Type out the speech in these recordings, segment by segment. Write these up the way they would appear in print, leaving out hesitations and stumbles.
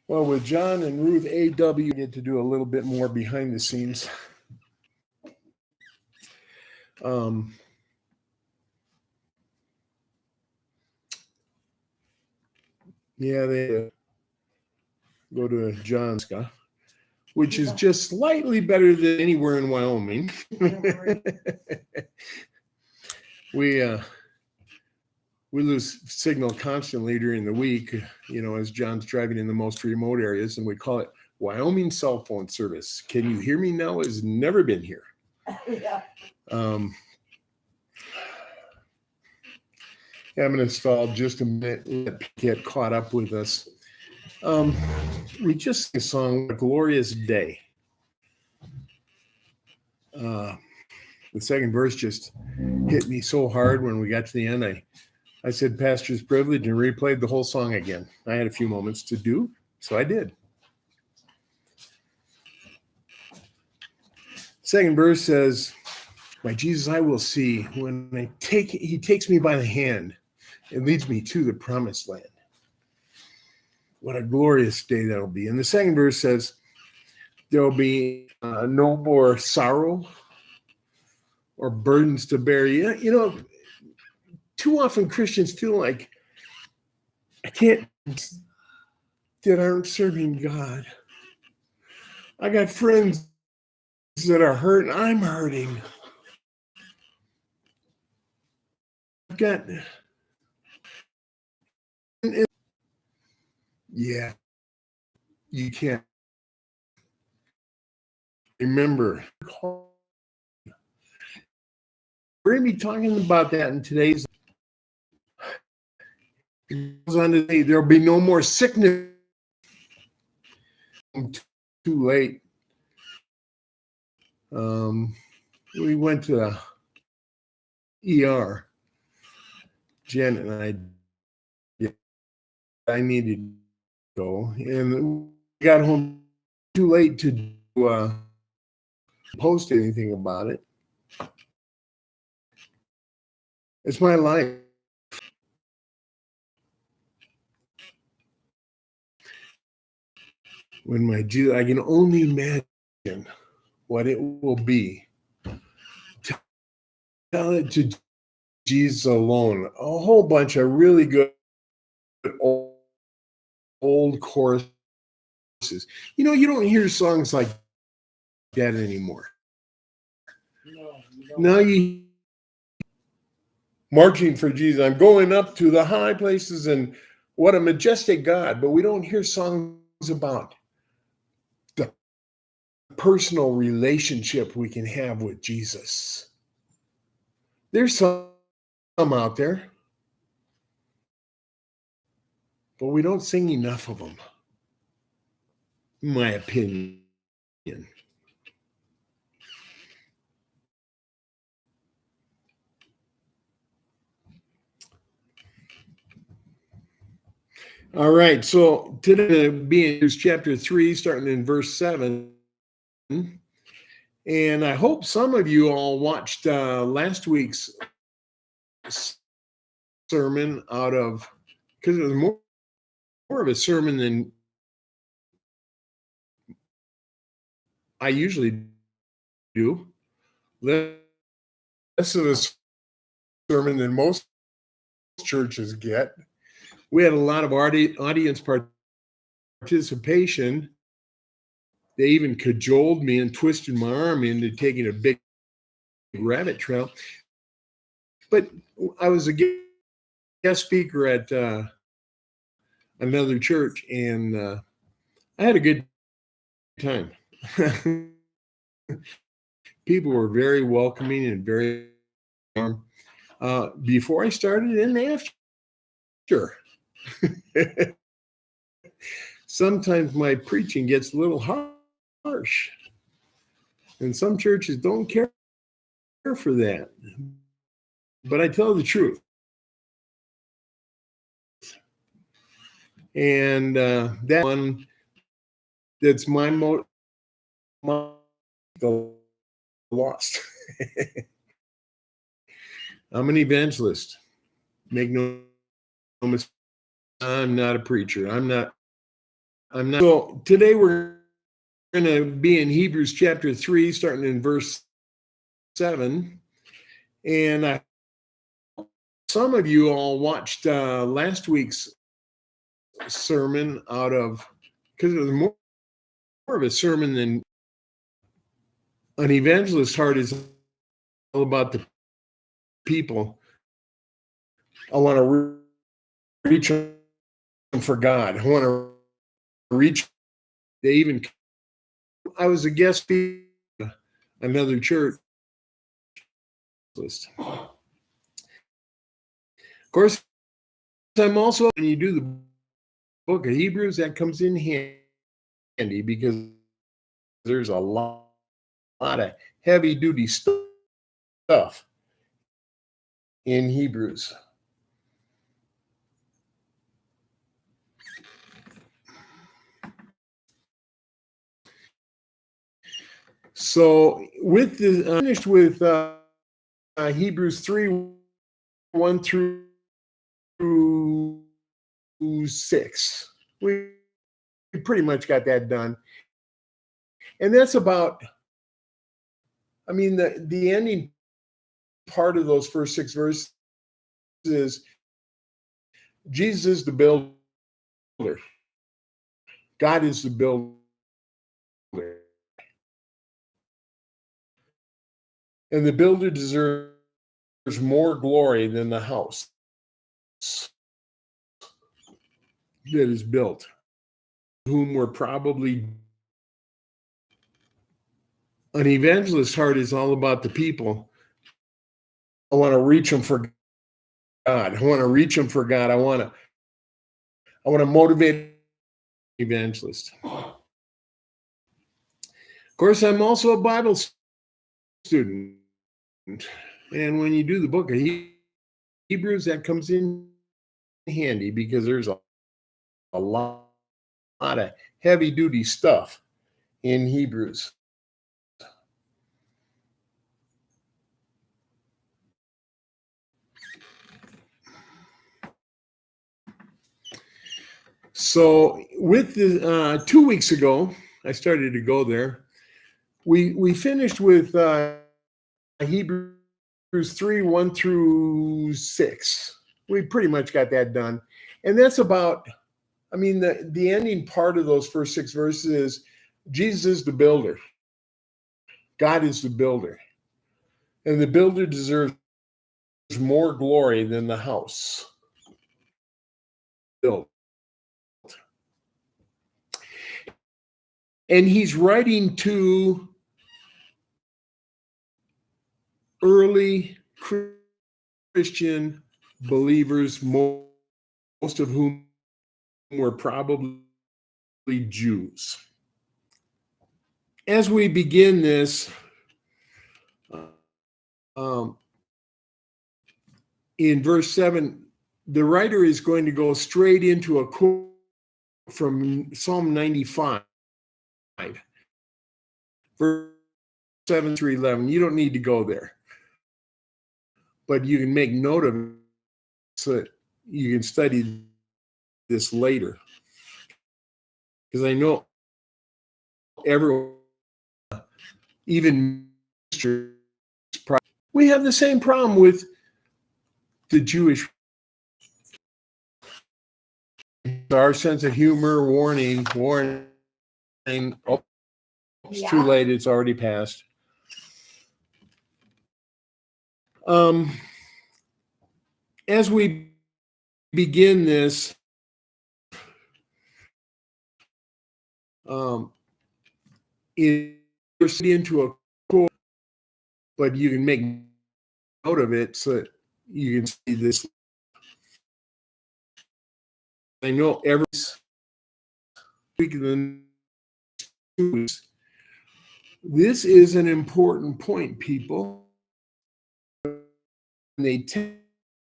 Well, with John and Ruth A.W., get to do a little bit more behind the scenes. Yeah, they go to John's, which is just slightly better than anywhere in Wyoming. We lose signal constantly during the week, as John's driving in the most remote areas, and we call it Wyoming cell phone service. Can you hear me now? Has never been here. Yeah. I'm going to stall just a minute, let Pete get caught up with us. We just sang a song, A Glorious Day. The second verse just hit me so hard when we got to the end. I said pastor's privilege and replayed the whole song again. I had a few moments to do, so I did. Second verse says, "My Jesus I will see when he takes me by the hand and leads me to the promised land." What a glorious day that'll be. And the second verse says, "There'll be no more sorrow or burdens to bear." Too often Christians feel like that aren't serving God. I got friends that are hurt, and I'm hurting. Yeah, you can't. Remember, we're going to be talking about that in today's. It goes on to say there'll be no more sickness. Too late. We went to ER. Jen and I needed to go, and we got home too late to post anything about it. It's my life. When I can only imagine what it will be to tell it to Jesus alone. A whole bunch of really good old choruses. You don't hear songs like that anymore. No, now you marching for Jesus. I'm going up to the high places, and what a majestic God. But we don't hear songs about the personal relationship we can have with Jesus. There's some out there, but we don't sing enough of them, in my opinion. All right, so today will be in chapter 3, starting in verse 7. And I hope some of you all watched last week's sermon because it was more of a sermon than I usually do. Less of a sermon than most churches get. We had a lot of audience participation. They even cajoled me and twisted my arm into taking a big rabbit trail. But I was a guest speaker at another church, and I had a good time. People were very welcoming and very warm. Before I started and after. Sometimes my preaching gets a little harsh, and some churches don't care for that. But I tell the truth. And that one, that's my the lost. I'm an evangelist. Make no mistake. I'm not a preacher. I'm not. So today we're going to be in Hebrews chapter 3, starting in verse 7. And some of you all watched last week's sermon because it was more of a sermon than an evangelist's heart is all about the people. I want to reach them for God. I want to reach. I was a guest speaker at another church. Of course, I'm also, when you do the book of Hebrews, that comes in handy because there's a lot of heavy duty stuff in Hebrews. So finished with Hebrews 3, 1 through 6. We pretty much got that done. And that's about, the ending part of those first 6 verses is Jesus is the builder. God is the builder. And the builder deserves more glory than the house that is built, whom we're probably. An evangelist's heart is all about the people. I want to reach them for God. I want to reach them for God. I want to motivate evangelist. Of course, I'm also a Bible student. And when you do the book of Hebrews, that comes in handy because there's a lot of heavy duty stuff in Hebrews. So with the 2 weeks ago, I started to go there. We finished with Hebrews 3, 1 through 6. We pretty much got that done. And that's about, the ending part of those first 6 verses is Jesus is the builder. God is the builder. And the builder deserves more glory than the house built. And he's writing to early Christian believers, most of whom were probably Jews. As we begin this, in verse 7, the writer is going to go straight into a quote from Psalm 95, verse 7 through 11. You don't need to go there, but you can make note of it so that you can study this later. Because I know everyone, even we have the same problem with the Jewish. Our sense of humor, warning. Oh, It's too late. It's already passed. As we begin this, it's into a quote, but you can make note of it so that you can see this. I know every week of the news, this is an important point, people. They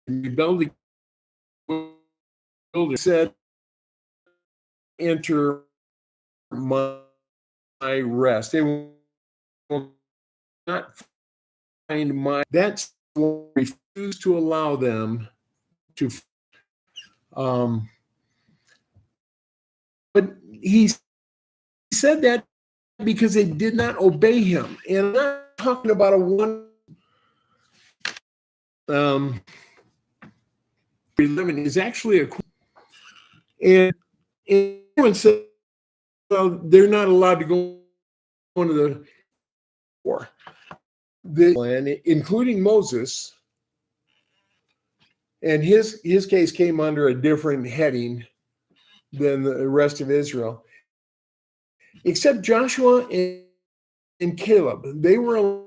rebelled against, said, enter my rest. They will not find my, that's refused to allow them to, but he said that because they did not obey him. And I'm not talking about a one 11 is actually a, and everyone said, well, they're not allowed to go into the war. The plan, including Moses, and his case came under a different heading than the rest of Israel, except Joshua and Caleb. They were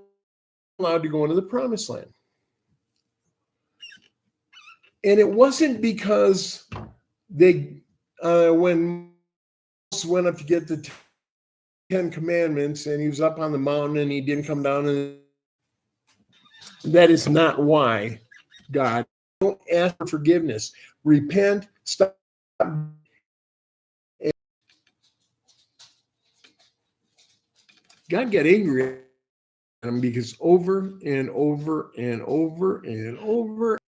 allowed to go into the promised land. And it wasn't because they, when Moses went up to get the 10 commandments and he was up on the mountain and he didn't come down, and that is not why God, don't ask for forgiveness. Repent, stop. God got angry at him because over and over and over and over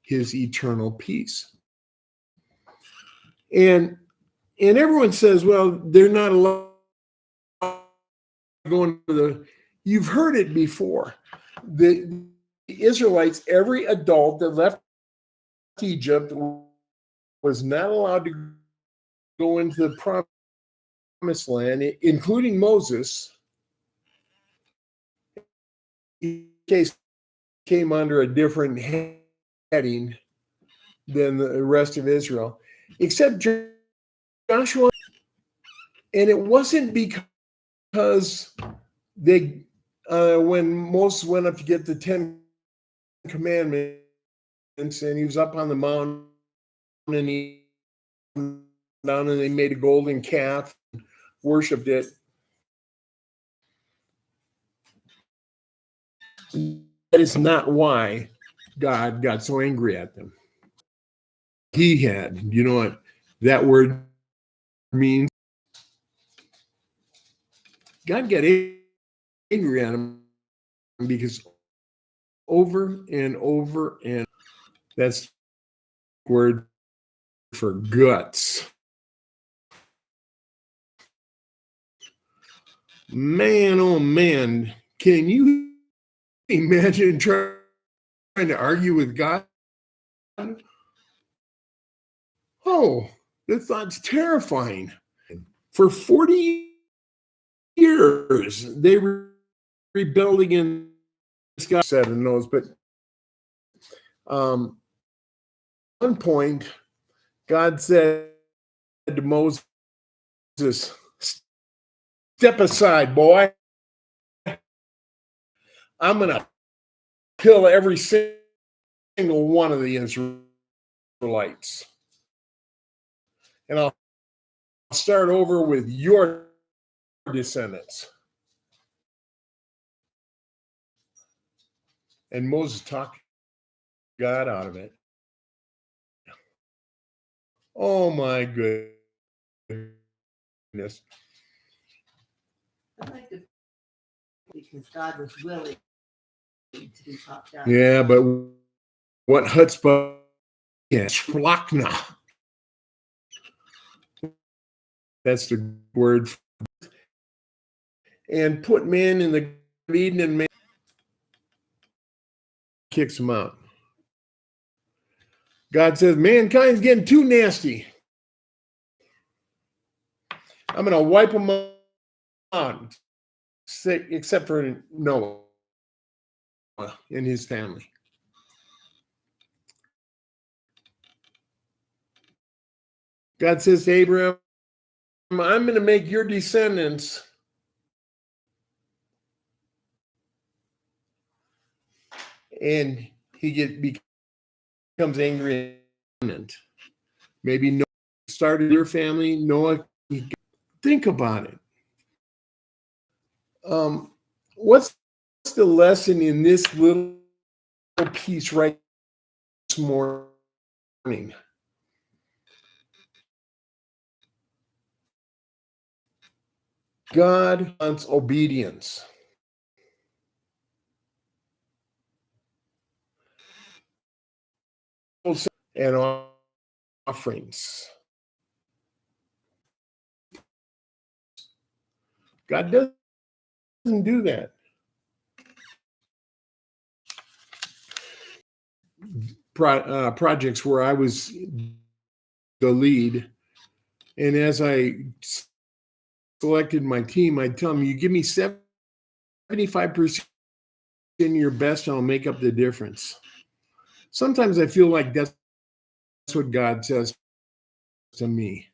his eternal peace. And everyone says, well, they're not allowed to go into the, you've heard it before. The Israelites, every adult that left Egypt was not allowed to go into the promised land, including Moses. His case came under a different heading than the rest of Israel, except Joshua. And it wasn't because they, when Moses went up to get the 10 commandments and he was up on the mountain and he down and they made a golden calf, worshipped it. That is not why God got so angry at them. He had, you know what that word means? God got angry at him because over and over, and that's the word for guts. Man, oh man, can you imagine trying to argue with God? Oh, that thought's terrifying. For 40 years, they were rebelled against God, said and knows, but at one point, God said to Moses, step aside, boy. I'm going to kill every single one of the Israelites. And I'll start over with your descendants. And Moses talked God out of it. Oh my goodness. I like to, because God was willing to be talked out. Yeah, but what chutzpah? Yes, shlachna. That's the word. And put men in the Garden of Eden, and man kicks them out. God says, mankind's getting too nasty. I'm going to wipe them except for Noah and his family. God says to Abraham, I'm going to make your descendants and becomes angry. Maybe Noah started your family. Noah, think about it. What's the lesson in this little piece right this morning? God wants obedience. And offerings. God doesn't do that. Projects where I was the lead, and as I selected my team, I'd tell them, you give me 75% of your best, and I'll make up the difference. Sometimes I feel like that's what God says to me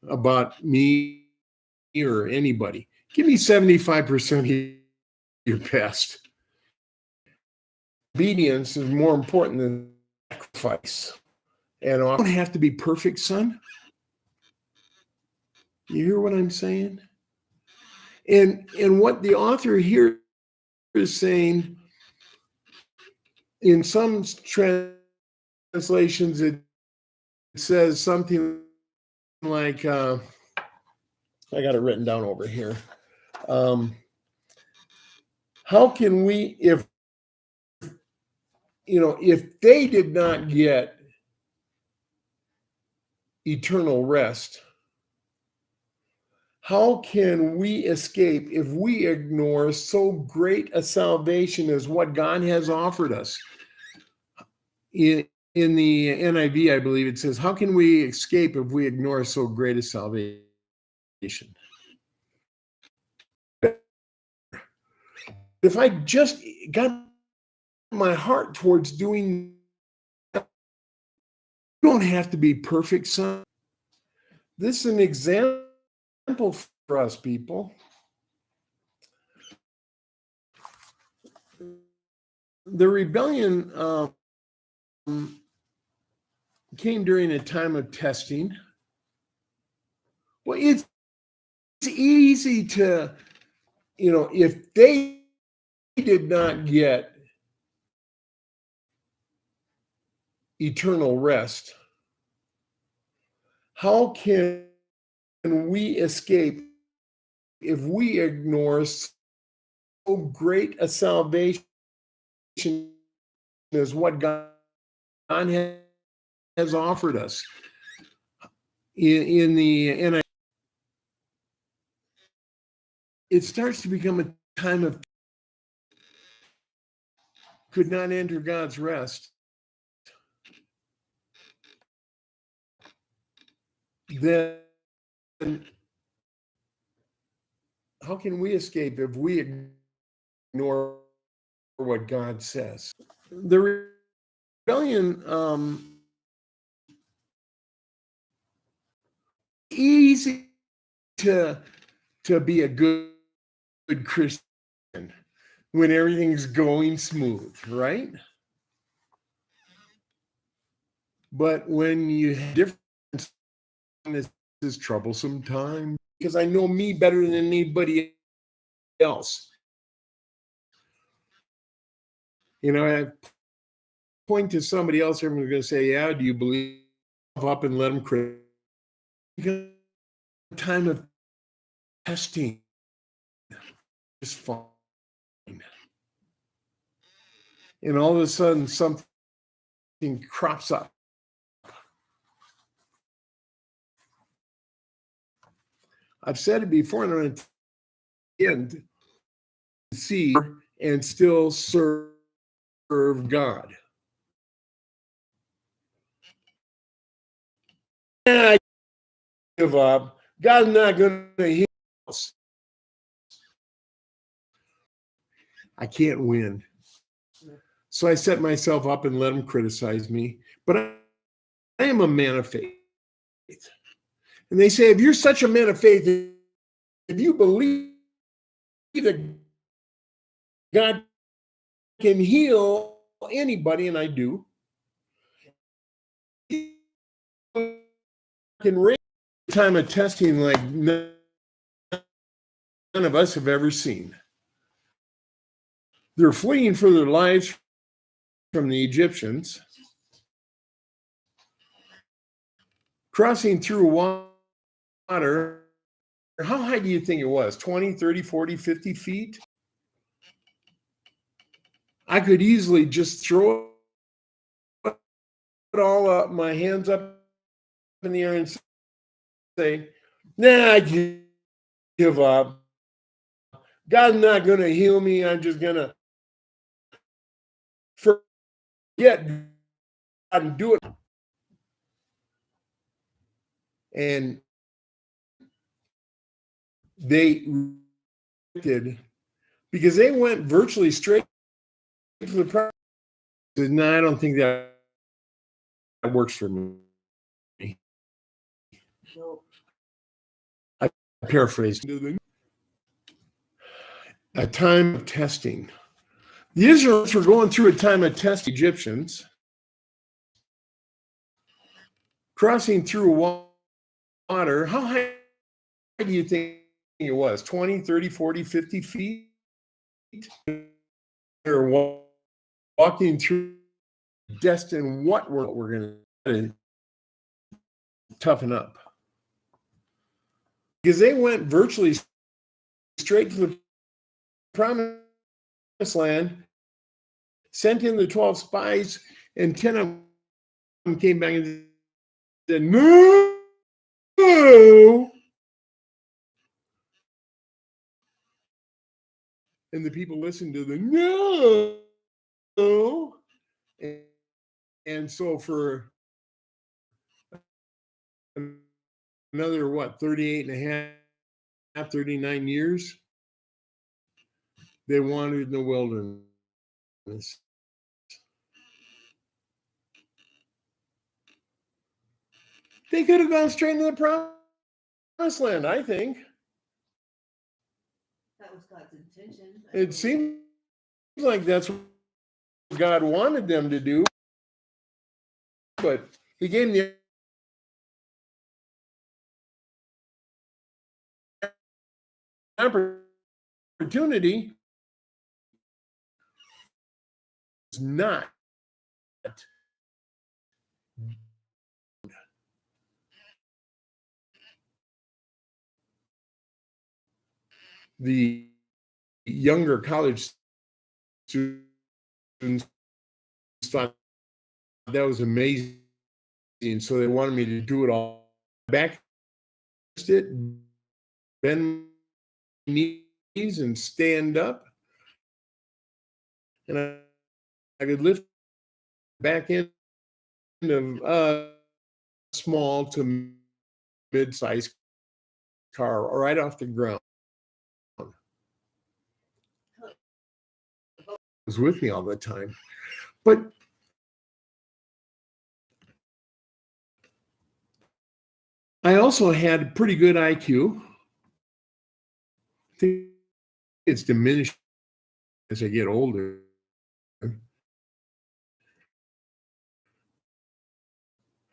about me or anybody. Give me 75% of your best. Obedience is more important than sacrifice. And I don't have to be perfect, son. You hear what I'm saying? And what the author here is saying, in some translations, it says something like, I got it written down over here. How can we, if they did not get eternal rest, how can we escape if we ignore so great a salvation as what God has offered us? In the NIV, I believe it says, how can we escape if we ignore so great a salvation? If I just got my heart towards doing, you don't have to be perfect, son. This is an example for us, people. The rebellion came during a time of testing. Well, it's easy to, if they did not get eternal rest, how can we escape if we ignore so great a salvation as what God has offered us? And it starts to become a time of could not enter God's rest. Then how can we escape if we ignore what God says? The rebellion, easy to be a good Christian when everything's going smooth, right? But when you have different, this is troublesome time because I know me better than anybody else. I point to somebody else, everyone's going to say, yeah, do you believe up and let them criticize? Time of testing is fine. And all of a sudden, something crops up. I've said it before, and I'm going to end see and still serve God. And I give up. God's not going to heal us. I can't win. So I set myself up and let them criticize me. But I am a man of faith. And they say, if you're such a man of faith, if you believe that God can heal anybody, and I do, can raise a time of testing like none of us have ever seen. They're fleeing for their lives from the Egyptians, crossing through water. How high do you think it was? 20, 30, 40, 50 feet? I could easily just throw it all up, my hands up in the air and say, nah, I give up. God's not going to heal me. I'm just going to forget God and do it. And they did, because they went virtually straight to the prophet. No, I don't think that works for me. I paraphrased. A time of testing. The Israelites were going through a time of test. Egyptians crossing through water. How high do you think it was? 20, 30, 40, 50 feet? They're walking through destined what we're going to toughen up. Because they went virtually straight to the promised land, sent in the 12 spies, and 10 of them came back and said, no. And the people listened to the no. And so for another, 38 and a half, 39 years, they wandered in the wilderness. They could have gone straight into the promised land, I think. That was God's intention. It seems like that's what God wanted them to do, but he gave them the opportunity. It's not the younger college students thought that was amazing, so they wanted me to do it all. Back it, bend my knees and stand up, and I could lift back into small to mid-sized car right off the ground. It was with me all the time, but I also had pretty good IQ. I think it's diminished as I get older.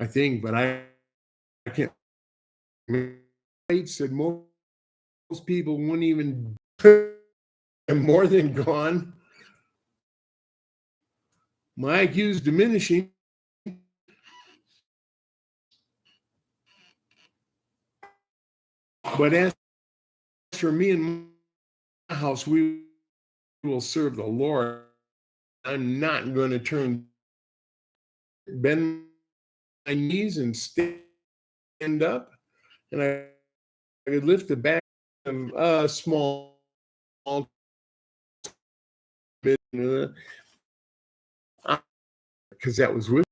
I think, but I can't. Said most people wouldn't even. I'm more than gone. My IQ is diminishing. But as for me and my house, we will serve the Lord. I'm not going to bend my knees and stand up, and I could lift the back of a small bit, because that was with.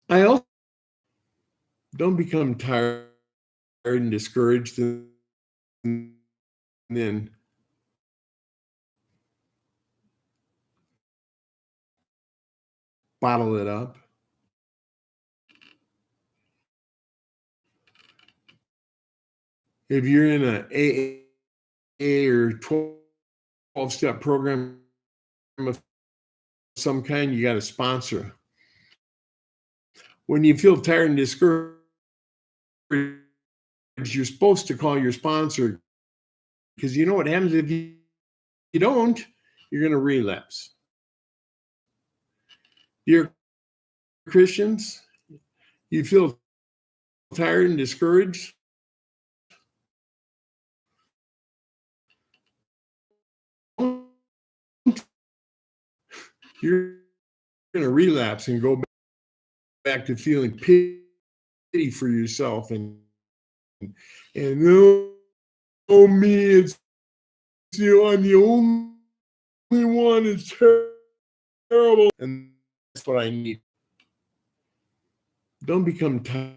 I also don't become tired and discouraged, and then bottle it up. If you're in a AA or 12-step program of some kind, you got a sponsor. When you feel tired and discouraged, you're supposed to call your sponsor, because you know what happens if you don't, you're going to relapse. Dear Christians, you feel tired and discouraged, you're going to relapse and go back to feeling pity for yourself and oh me, it's I'm the only one. It's terrible, and that's what I need. Don't become tired.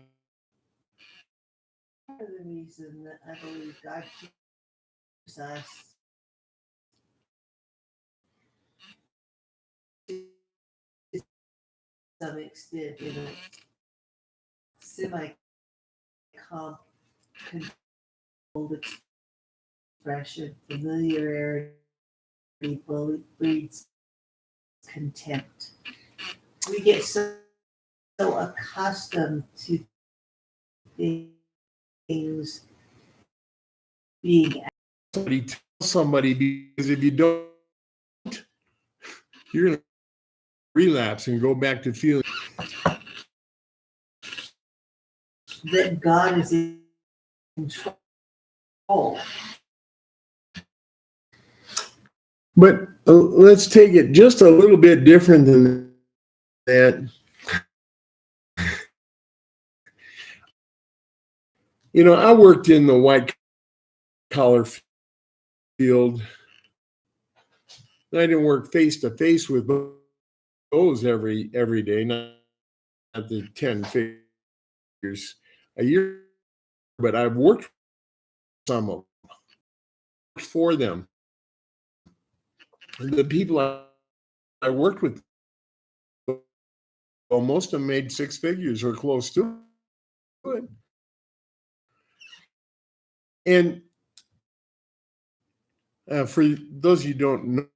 Part of the reason that I believe God gives us to some extent in a semi-controlled expression, familiarity breeds contempt. We get so accustomed to things being. Somebody tell somebody, because if you don't, you're going to relapse and go back to feeling that God is in control. But let's take it just a little bit different than that. You know, I worked in the white collar field. I didn't work face to face with those every day, not the 10 figures a year, but I've worked some of them, for them. The people I worked with, well, most of them made 6 figures or close to it. And for those of you who don't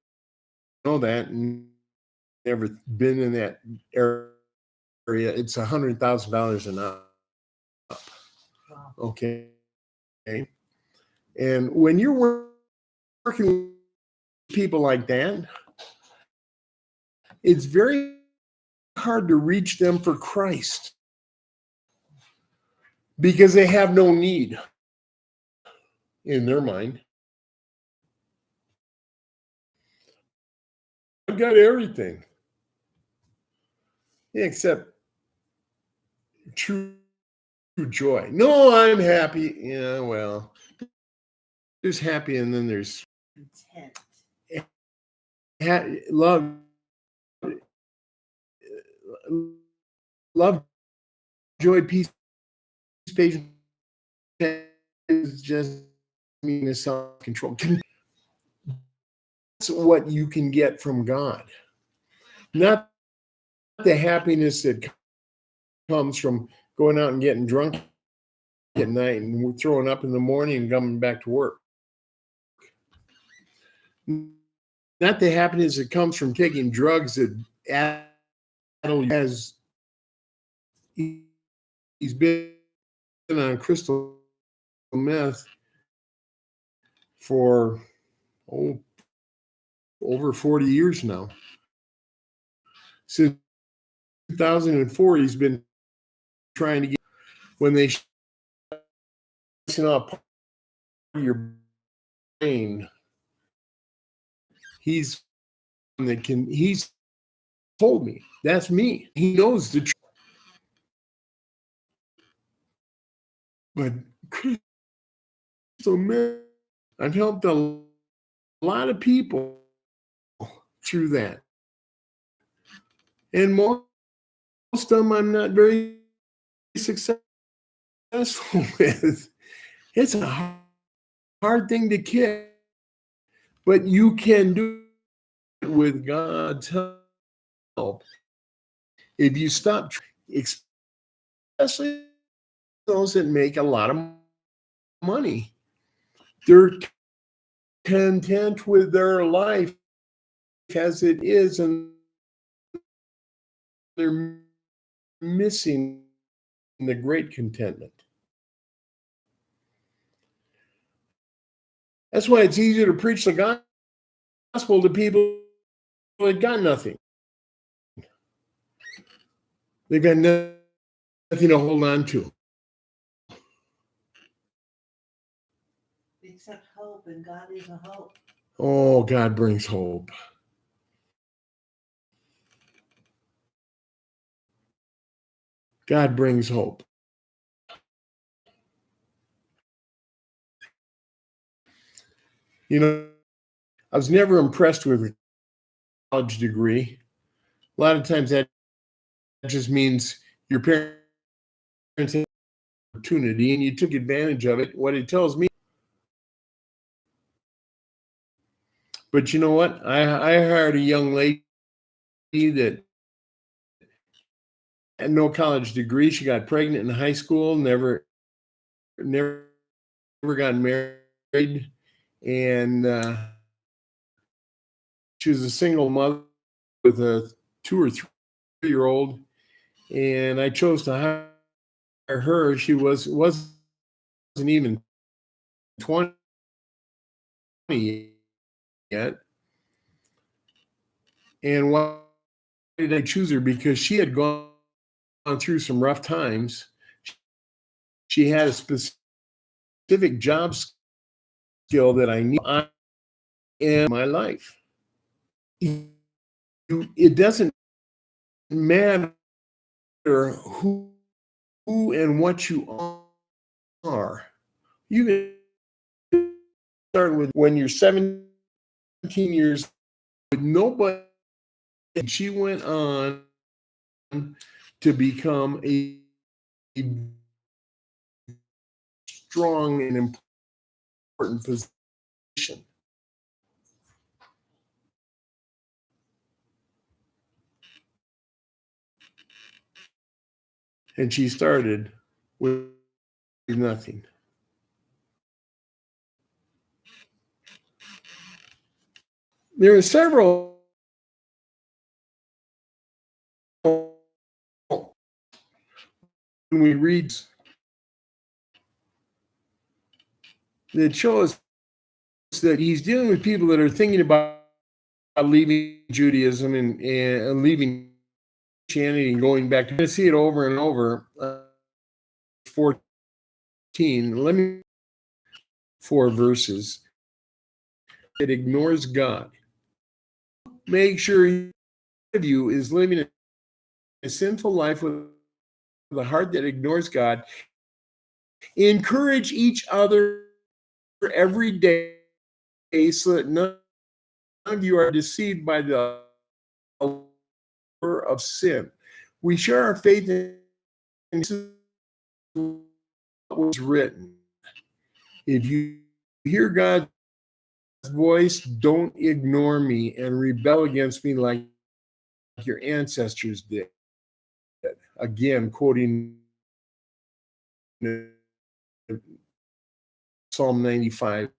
know that and never been in that area, it's $100,000 and up. Wow. Okay. And when you're working with people like that, it's very hard to reach them for Christ because they have no need in their mind. I've got everything except true joy. No, I'm happy. Yeah, well, there's happy and then there's Content. Love, joy, peace, patience is just mean self-control. That's what you can get from God, not the happiness that comes from going out and getting drunk at night and throwing up in the morning and coming back to work. Not the happiness that comes from taking drugs that as he's been on crystal meth for over 40 years now. Since 2004, he's been trying to get, when they up your brain, he's told me, that's me. He knows the truth. But crystal meth, I've helped a lot of people through that. And most of them I'm not very successful with. It's a hard thing to kick, but you can do it with God's help. If you stop, especially those that make a lot of money, they're content with their life as it is, and they're missing the great contentment. That's why it's easier to preach the gospel to people that got nothing. They've got nothing to hold on to. Except hope, and God is a hope. Oh, God brings hope. God brings hope. You know, I was never impressed with a college degree. A lot of times that just means your parents had an opportunity and you took advantage of it. What it tells me. But you know what? I hired a young lady that had no college degree. She got pregnant in high school, never got married, and she was a single mother with a 2 or 3 year old, and I chose to hire her. She wasn't even 20 yet. And why did I choose her? Because she had gone through some rough times. She had a specific job skill that I need in my life. It doesn't matter who and what you are. You can start with when you're 17 years with nobody. And she went on to become a strong and important position. And she started with nothing. There are several when we read that show us that he's dealing with people that are thinking about leaving Judaism and leaving Christianity and going back. To see it over and over. 14. Let me 4 verses. It ignores God. Make sure each of you is living a sinful life with a heart that ignores God. Encourage each other every day so that none of you are deceived by the allure of sin. We share our faith in what was written. If you hear God's voice, don't ignore me and rebel against me like your ancestors did. Again, quoting Psalm 95,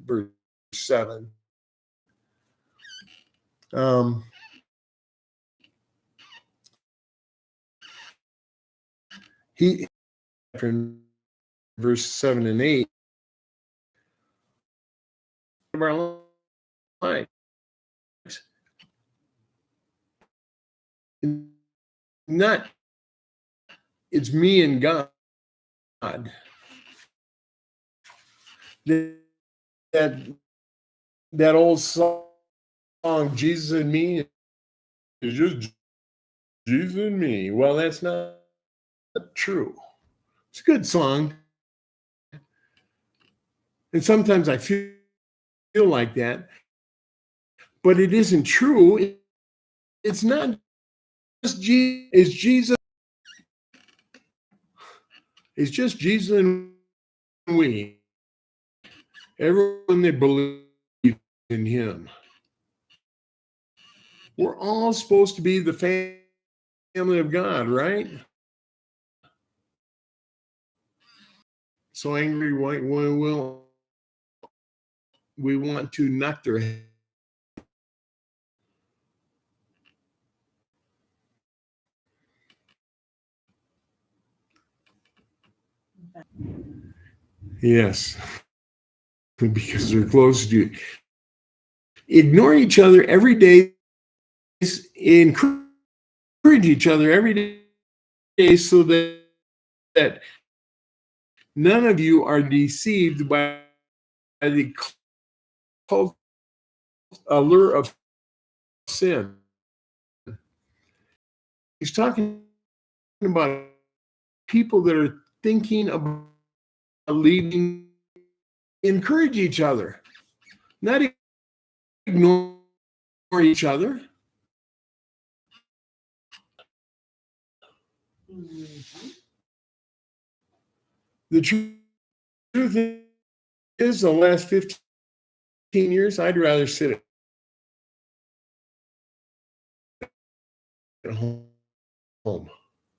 verse 7. He, verse 7 and 8, of our lives. Not, it's me and God. That old song, Jesus and Me, is just Jesus and me. Well, that's not true. It's a good song. And sometimes I feel like that, but it isn't true. It's not just Jesus. It's Jesus. It's just Jesus and we. Everyone that believes in him. We're all supposed to be the family of God, right? So angry, we want to knock their head. Yes, because they're close to you. Ignore each other every day. Encourage each other every day so that none of you are deceived by the cult allure of sin. He's talking about people that are thinking about leaving. Encourage each other, not ignore each other. The truth is, the last 15 years, I'd rather sit at home.